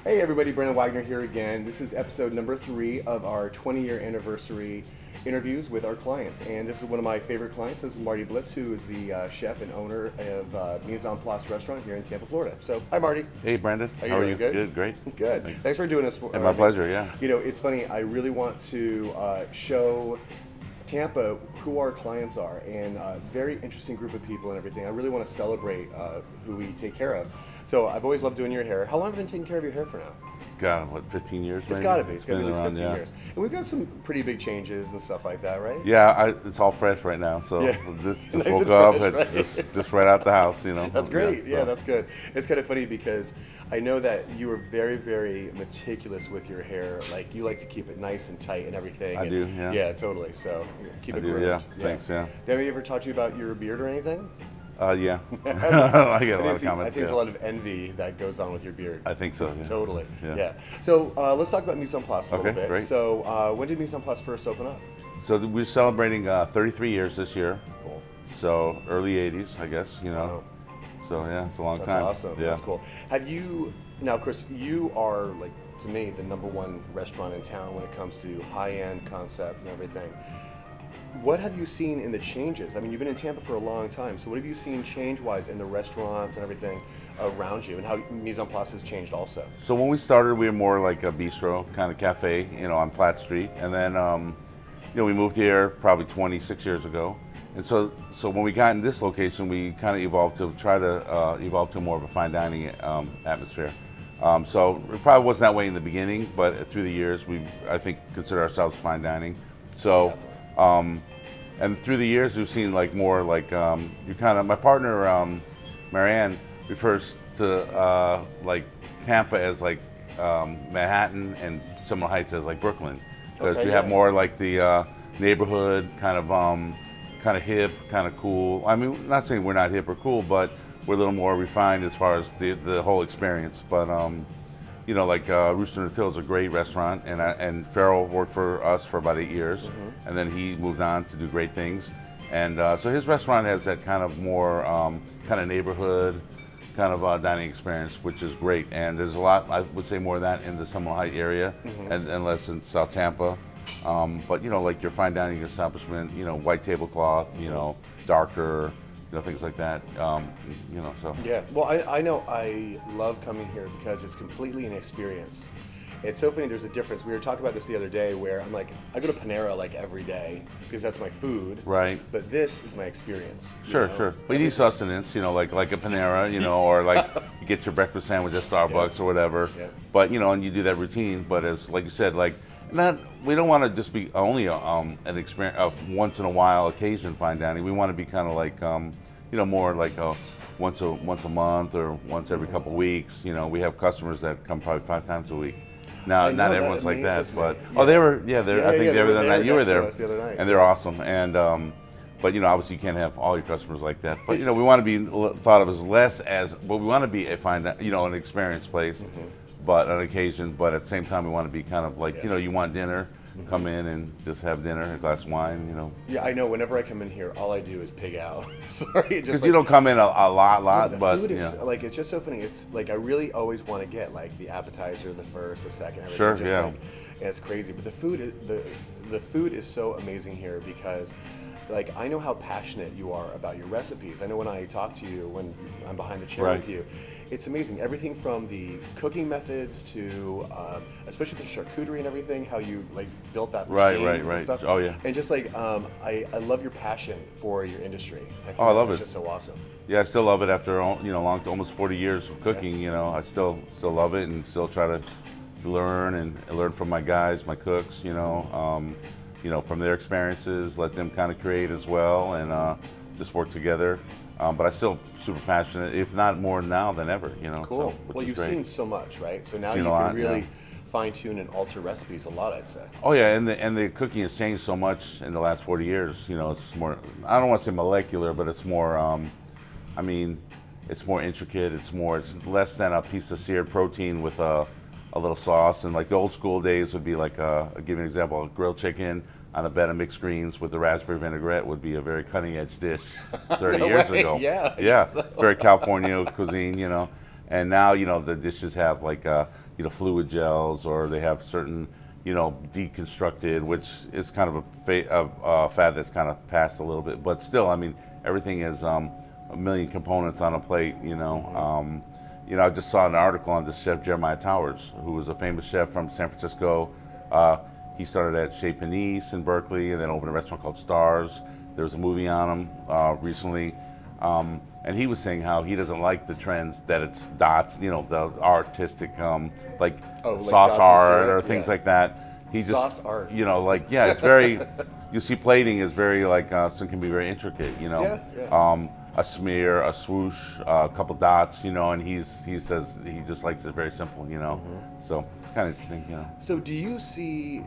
Hey everybody, Brandon Wagner here again. This is episode number 3 of our 20-year anniversary interviews with our clients. And this is one of my favorite clients. This is Marty Blitz, who is the chef and owner of Mise En Place restaurant here in Tampa, Florida. So, hi Marty. Hey Brandon, how are you? Good? Good, great. Good. Thanks for doing this. My pleasure, yeah. You know, it's funny, I really want to show Tampa who our clients are, and a very interesting group of people and everything. I really want to celebrate who we take care of. So I've always loved doing your hair. How long have you been taking care of your hair for now? God, what, 15 years maybe? It's got to be. It's got to be at least around, 15 years. And we've got some pretty big changes and stuff like that, right? Yeah, it's all fresh right now. So Yeah. this just Nice woke and up. fresh, It's right? just right out the house, you know. That's great. Yeah, so. that's good. It's kind of funny because I know that you are very, very meticulous with your hair. Like, you like to keep it nice and tight and everything. I do, yeah. Yeah, totally. So keep I it do, groomed. yeah. Thanks, yeah. Have you ever talked to you about your beard or anything? Yeah. I get a lot of comments. I think there's yeah. a lot of envy that goes on with your beard. I think so, yeah. Totally. Yeah. Yeah. So let's talk about Mise En Place a little Okay, bit. great. So when did Mise En Place first open up? So we're celebrating 33 years this year. Cool. So early 80s, I guess, you know. Wow. So yeah, it's a long That's time. awesome. Yeah. That's cool. Have you, now of course, you are, like, to me, the #1 restaurant in town when it comes to high-end concept and everything. What have you seen in the changes? I mean, you've been in Tampa for a long time, so what have you seen change-wise in the restaurants and everything around you, and how Mise En Place has changed also? So when we started, we were more like a bistro kind of cafe, you know, on Platt Street, and then you know, we moved here probably 26 years ago, and so when we got in this location, we kind of evolved to try to evolve to more of a fine dining atmosphere. So it probably wasn't that way in the beginning, but through the years, we I think consider ourselves fine dining. So. And through the years, we've seen like more like you kind of. My partner Marianne refers to like Tampa as like Manhattan and Seminole Heights as like Brooklyn, because Okay, you have yeah. more like the neighborhood kind of hip, kind of cool. I mean, not saying we're not hip or cool, but we're a little more refined as far as the whole experience. But you know, like Rooster and the Till is a great restaurant, and Farrell worked for us for about 8 years, and then he moved on to do great things. And so his restaurant has that kind of more kind of neighborhood, kind of dining experience, which is great. And there's a lot, I would say, more of that in the Seminole Heights area, and less in South Tampa. But you know, like your fine dining establishment, you know, white tablecloth, you know, darker. You know, things like that, you know, so. Yeah, well, I know I love coming here because it's completely an experience. It's so funny, there's a difference. We were talking about this the other day where I'm like, I go to Panera like every day because that's my food. Right. But this is my experience. you Sure, know? sure. But you need sustenance, you know, like a Panera, you know, or like you get your breakfast sandwich at Starbucks or whatever. Yeah. But you know, and you do that routine. But as like you said, like not, we don't want to just be only an experience of once in a while occasion fine dining. We want to be kind of like you know, more like once a month or once every couple of weeks. You know, we have customers that come probably 5 times a week. Now, I know, not that everyone's like that, amazes me. but Yeah. oh, they were, yeah, they're, Yeah, I think yeah, they were the night you were next to there, us the other night. and they're awesome. And but you know, obviously you can't have all your customers like that. But you know, we want to be thought of as less as, but we want to be a fine, you know, an experience place, but on occasion. But at the same time, we want to be kind of like, you know, you want dinner, come in and just have dinner, a glass of wine, you know. Yeah, I know. Whenever I come in here, all I do is pig out. Sorry, Because just you don't come in a lot, the but food you is know. like, it's just so funny. It's like I really always want to get like the appetizer, the first, the second, everything. Sure, just yeah. Like, and it's crazy, but the food is the food is so amazing here because, like, I know how passionate you are about your recipes. I know when I talk to you, when I'm behind the chair Right. with you, it's amazing. Everything from the cooking methods to, especially the charcuterie and everything, how you like built that machine Right, and right. stuff. Oh, yeah. And just like, I love your passion for your industry. I think Oh, I love it's it. just so awesome. Yeah, I still love it after you know almost 40 years of cooking. You know, I still love it and still try to learn and learn from my guys, my cooks. You know, from their experiences, let them kind of create as well, and just work together. But I still super passionate, if not more now than ever. You know, Cool. So, which Well, is you've great. seen so much, right? So now Seen you a can lot, really yeah. fine tune and alter recipes a lot, I'd say. Oh yeah, and the cooking has changed so much in the last 40 years. You know, it's more, I don't want to say molecular, but it's more. I mean, it's more intricate. It's less than a piece of seared protein with a little sauce. And like the old school days would be like, I'll give you an example: a grilled chicken on a bed of mixed greens with the raspberry vinaigrette would be a very cutting edge dish 30 No years way. ago. Yeah, I Yeah. guess so. Very California cuisine, you know. And now, the dishes have like, fluid gels, or they have certain, deconstructed, which is kind of a fad that's kind of passed a little bit. But still, I mean, everything is a million components on a plate, I just saw an article on this chef, Jeremiah Towers, who was a famous chef from San Francisco. He started at Chez Panisse in Berkeley and then opened a restaurant called Stars. There was a movie on him recently. And he was saying how he doesn't like the trends that it's dots, the artistic, like sauce art or things like that. He just, sauce art. It's very, you see plating is very so it can be very intricate, a smear, a swoosh, a couple dots, and he says he just likes it very simple, So it's kind of interesting, So do you see,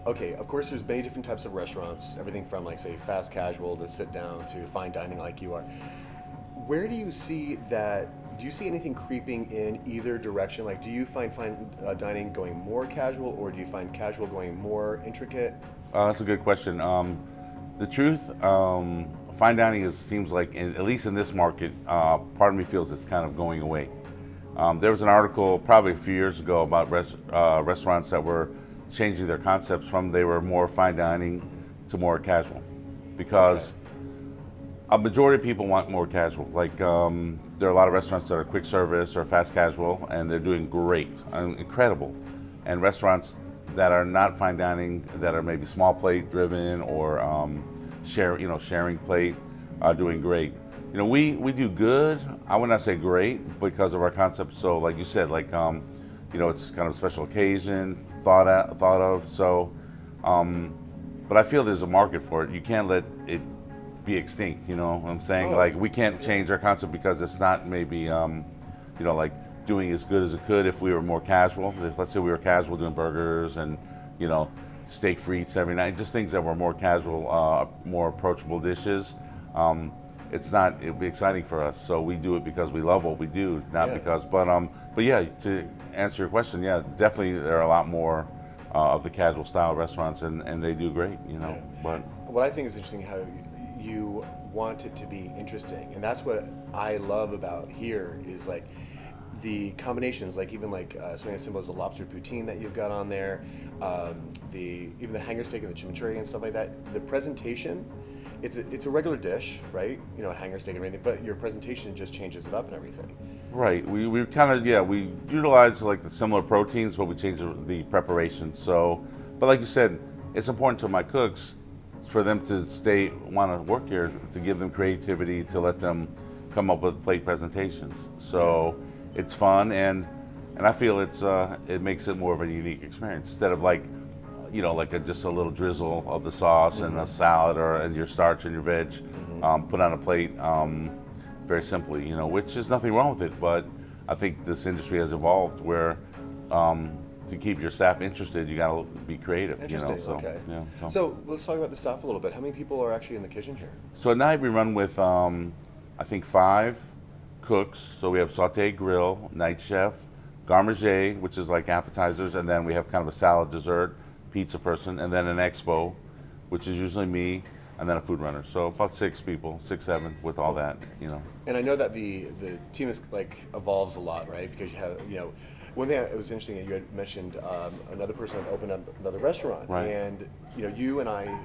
okay, of course there's many different types of restaurants, everything from like say fast casual to sit down to fine dining like you are. Where do you see that, do you see anything creeping in either direction? Like do you find fine dining going more casual, or do you find casual going more intricate? That's a good question. The truth, fine dining seems like, at least in this market, part of me feels it's kind of going away. There was an article probably a few years ago about restaurants that were changing their concepts from they were more fine dining to more casual, because a majority of people want more casual. Like there are a lot of restaurants that are quick service or fast casual, and they're doing great, incredible. And restaurants that are not fine dining, that are maybe small plate driven or sharing plate, are doing great. We do good. I would not say great because of our concept. So like you said, it's kind of a special occasion, thought of. So, but I feel there's a market for it. You can't let it be extinct. You know what I'm saying? Oh. Like we can't change our concept because it's not maybe like doing as good as it could if we were more casual. If, let's say we were casual doing burgers and steak frites every night, just things that were more casual, more approachable dishes. It'd be exciting for us. So we do it because we love what we do, not because. But yeah, to answer your question, yeah, definitely there are a lot more of the casual style restaurants, and they do great. Yeah. But what I think is interesting, how you want it to be interesting, and that's what I love about here is like the combinations, like even like something as simple as the lobster poutine that you've got on there, even the hanger steak and the chimichurri and stuff like that. The presentation, it's a regular dish, right? A hanger steak and everything, but your presentation just changes it up and everything. Right. We kind of we utilize like the similar proteins, but we change the preparation. So, but like you said, it's important to my cooks for them to want to work here, to give them creativity, to let them come up with plate presentations. So it's fun, and I feel it makes it more of a unique experience instead of like just a little drizzle of the sauce and a salad and your starch and your veg put on a plate very simply, which is nothing wrong with it. But I think this industry has evolved where to keep your staff interested, you got to be creative. Interesting. Okay. Yeah, so let's talk about the staff a little bit. How many people are actually in the kitchen here? So at night we run with I think 5 cooks. So we have saute, grill, night chef, garde-manger, which is like appetizers, and then we have kind of a salad, dessert, pizza person, and then an expo, which is usually me, and then a food runner. So about 6 people, 6, 7 with all that, And I know that the team is like evolves a lot, right? Because you have, one thing that was interesting that you had mentioned, another person had opened up another restaurant, right. And you and I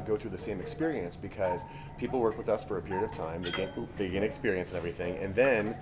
go through the same experience because people work with us for a period of time, they gain experience and everything, and then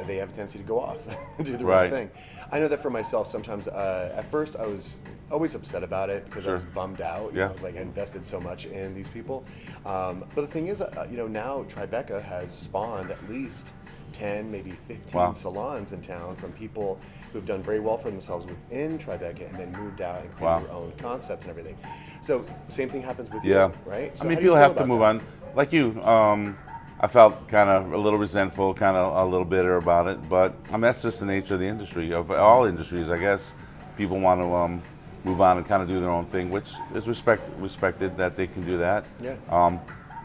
they have a tendency to go off and do the wrong thing. I know that for myself, sometimes at first I was always upset about it because I was bummed out. I was like, I invested so much in these people. But the thing is, now Tribeca has spawned at least 10, maybe 15 salons in town from people who've done very well for themselves within Tribeca and then moved out and created their own concept and everything. So same thing happens with you, right? So I mean, people have to move on. Like you, I felt kind of a little resentful, kind of a little bitter about it. But I mean, that's just the nature of the industry, of all industries, I guess. People want to move on and kind of do their own thing, which is respected that they can do that. Yeah.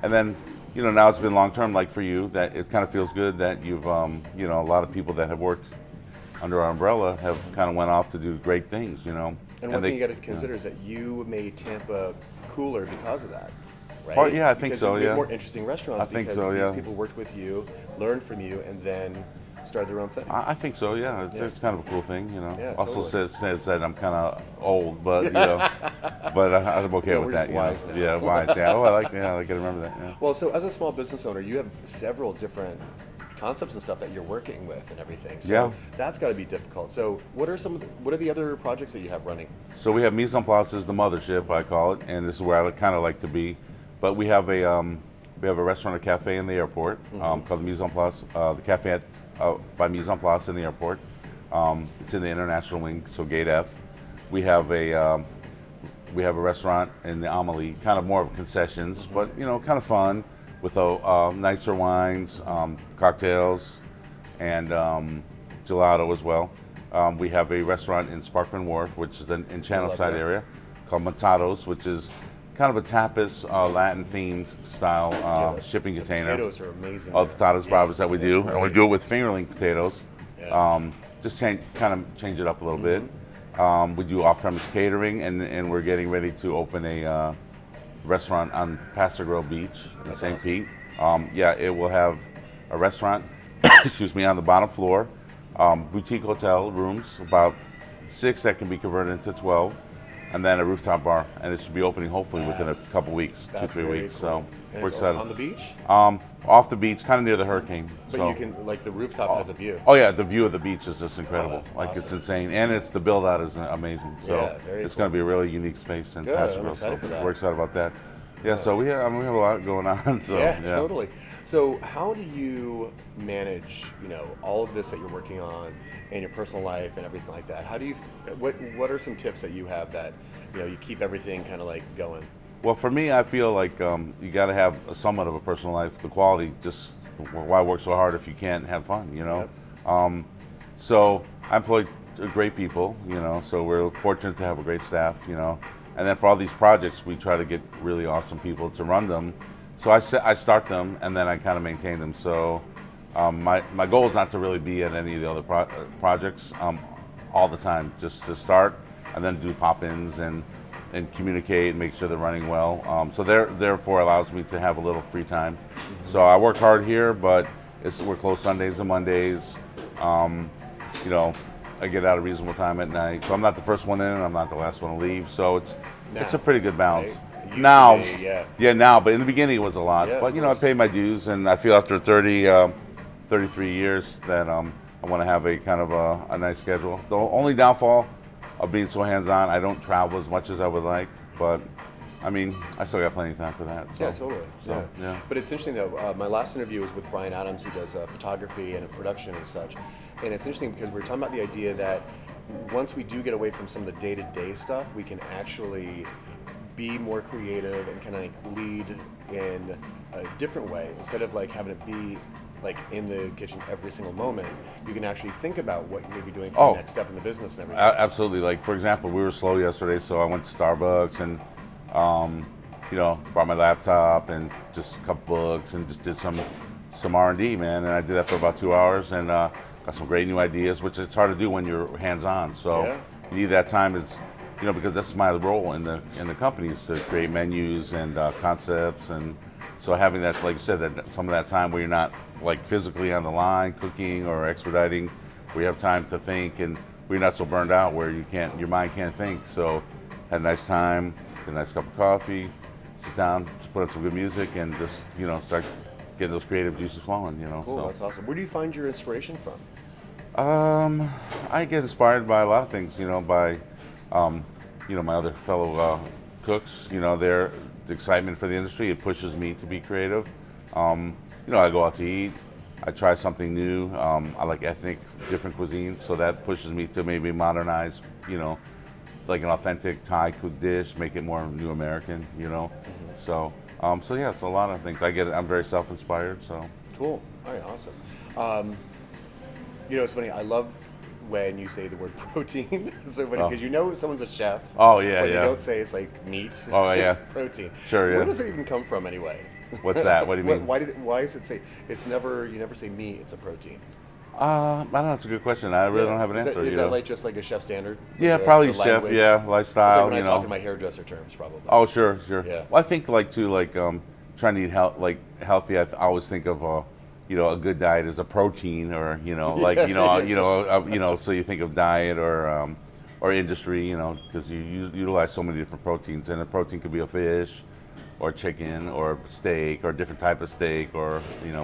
And then, now it's been long term, like for you, that it kind of feels good that you've, a lot of people that have worked under our umbrella have kind of went off to do great things, And one thing you got to consider is that you made Tampa cooler because of that, right? I think so. You made more interesting restaurants. I think so. Yeah. These people worked with you, learned from you, and then started their own thing. I think so. Yeah, it's kind of a cool thing, you know. Yeah, Also totally. says that I'm kind of old, but you know, but I'm okay No, with we're that. just wise now. Yeah, wise. Yeah. Oh, I gotta remember that. Yeah. Well, so as a small business owner, you have several different concepts and stuff that you're working with and everything. So Yeah. that's got to be difficult. So what are the other projects that you have running? So we have Mise En Place is the mothership, I call it, and this is where I kind of like to be. But we have a restaurant, a cafe in the airport called the Mise En Place, the cafe by Mise En Place in the airport. It's in the international wing, so Gate F. We have a restaurant in the Amelie, kind of more of concessions, but you know, kind of fun with nicer wines, cocktails, and gelato as well. We have a restaurant in Sparkman Wharf, which is in Channelside that. area, called Matados, which is kind of a tapas, Latin-themed style shipping The container. potatoes are amazing. All the there. potatoes bravas that we do, and we great. do it with fingerling potatoes. Yeah. Just change it up a little bit. We do off-premise catering, and we're getting ready to open a restaurant on Pastor Grove Beach in That's St. awesome. Pete. It will have a restaurant, excuse me, on the bottom floor, boutique hotel rooms, about 6 that can be converted into 12, and then a rooftop bar. And it should be opening hopefully within a couple weeks, That's 2-3 very weeks. cool. So And we're it's excited. on the beach, Off the beach, kind of near the hurricane. but so. you can like the rooftop has a view. Oh yeah, the view of the beach is just incredible. that's Like it's awesome. insane, and the build out is amazing. So Yeah, very it's cool. going to be a really unique space in Good, Pastor I'm Grove, excited so for that. we're excited about that. Yeah, so we have a lot going on. So Yeah, totally. So how do you manage, all of this that you're working on and your personal life and everything like that? How do you, what are some tips that you have that, you keep everything kind of like going? Well, for me, I feel like you got to have somewhat of a personal life. The quality, just why work so hard if you can't have fun, Yep. So I employ great people, so we're fortunate to have a great staff, and then for all these projects, we try to get really awesome people to run them. So I start them, and then I kind of maintain them. So my goal is not to really be at any of the other projects all the time, just to start and then do pop-ins and communicate and make sure they're running well. So therefore allows me to have a little free time. So I work hard here, but we're closed Sundays and Mondays. I get out a reasonable time at night. So I'm not the first one in, and I'm not the last one to leave. So it's a pretty good balance. Right? It used to Now, be, yeah. now, but in the beginning it was a lot. Yeah, But of I course. paid my dues, and I feel after 33 years that I want to have a kind of a nice schedule. The only downfall of being so hands-on, I don't travel as much as I would like, but I mean, I still got plenty of time for that. So. Yeah, totally. So, yeah. But it's interesting though. My last interview was with Brian Adams, who does photography and production and such. And it's interesting because we were talking about the idea that once we do get away from some of the day-to-day stuff, we can actually be more creative and kind of like lead in a different way instead of like having it be like in the kitchen every single moment. You can actually think about what you may be doing for the next step in the business and everything. Absolutely. Like, for example, we were slow yesterday, so I went to Starbucks and, brought my laptop and just a couple books and just did some R&D, man. And I did that for about 2 hours and got some great new ideas, which it's hard to do when you're hands-on. So Yeah. you need that time because that's my role in the company is to create menus and concepts. And so having that, like you said, that some of that time where you're not like physically on the line cooking or expediting, where you have time to think and where you're not so burned out where your mind can't think. So had a nice time, get a nice cup of coffee, sit down, just put on some good music and just, start getting those creative juices flowing, Cool, So. that's awesome. Where do you find your inspiration from? I get inspired by a lot of things, by, my other fellow cooks, the excitement for the industry, it pushes me to be creative. I go out to eat, I try something new. I like different cuisines, so that pushes me to maybe modernize, like an authentic Thai cooked dish, make it more new American, So, yeah, it's a lot of things. I'm very self-inspired, so. Cool. All right, awesome. It's funny. I love when you say the word protein. It's so funny because someone's a chef. Oh, yeah, but yeah. They don't say it's like meat. Oh, yeah. It's protein. Sure, yeah. Where does it even come from anyway? What's that? What do you mean? Why does it say it's never? You never say meat. It's a protein. I don't know. That's a good question. I really don't have an answer. Is that like just like a chef standard? Yeah, Like probably the chef. language? Yeah, It's lifestyle. like when I talk in my hairdresser terms, probably. Oh, sure. Yeah. Well, I think trying to eat healthy. I always think of a good diet is a protein, or like so you think of diet or industry, because you utilize so many different proteins, and a protein could be a fish, or chicken, or steak, or different type of steak, or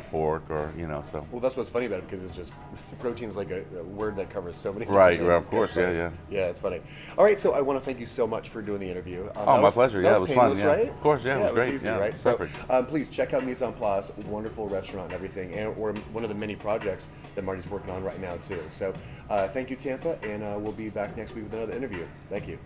pork, or so. Well, that's what's funny about it, because it's just protein is like a word that covers so many. Right, things. of course, yeah. Yeah, it's funny. All right, so I want to thank you so much for doing the interview. My pleasure. Yeah, it was painless, fun. Yeah, right? of course. Yeah, it was great. Easy, yeah, right? perfect. So please check out Mise En Place, wonderful restaurant and everything, and or one of the many projects that Marty's working on right now too. So thank you, Tampa, and we'll be back next week with another interview. Thank you.